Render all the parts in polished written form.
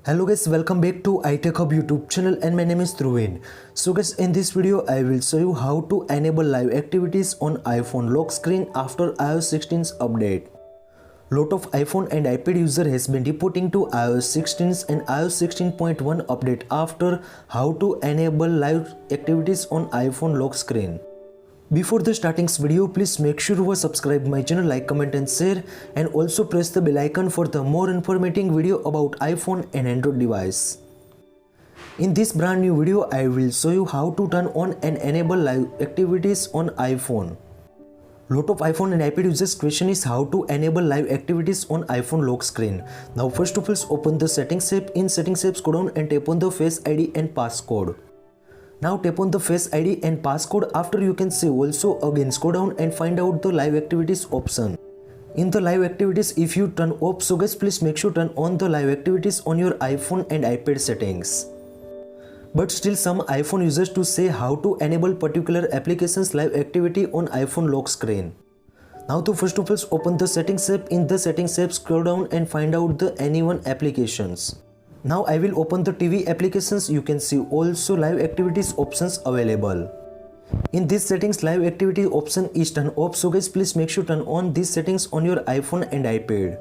Hello guys, welcome back to iTechHub YouTube channel and my name is Dhruvin. So guys, in this video I will show you how to enable live activities on iPhone lock screen after iOS 16's update. Lot of iPhone and iPad user has been reporting to iOS 16's and iOS 16.1 update after how to enable live activities on iPhone lock screen. Before the starting video, please make sure you subscribe my channel, like, comment and share, and also press the bell icon for the more informative video about iPhone and Android device. In this brand new video, I will show you how to turn on and enable live activities on iPhone. Lot of iPhone and iPad users question is how to enable live activities on iPhone lock screen. Now first of all, open the settings app. In settings app, scroll down and tap on the Face ID and passcode. Now tap on the Face ID and passcode. After you can see also again scroll down and find out the live activities option. In the live activities, if you turn off, so guys please make sure turn on the live activities on your iPhone and iPad settings. But still some iPhone users to say how to enable particular applications live activity on iPhone lock screen. Now to first of all open the settings app. In the settings app, scroll down and find out the anyone applications. Now I will open the TV applications. You can see also live activities options available. In this settings, live activity option is turned off, so guys please make sure turn on these settings on your iPhone and iPad.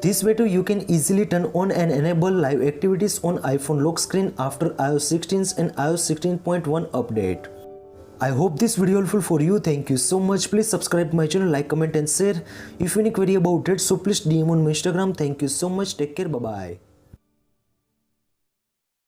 This way too you can easily turn on and enable live activities on iPhone lock screen after iOS 16's and iOS 16.1 update. I hope this video helpful for you. Thank you so much. Please subscribe my channel, like, comment and share. If you have any query about it, so please DM on my Instagram. Thank you so much. Take care. Bye bye.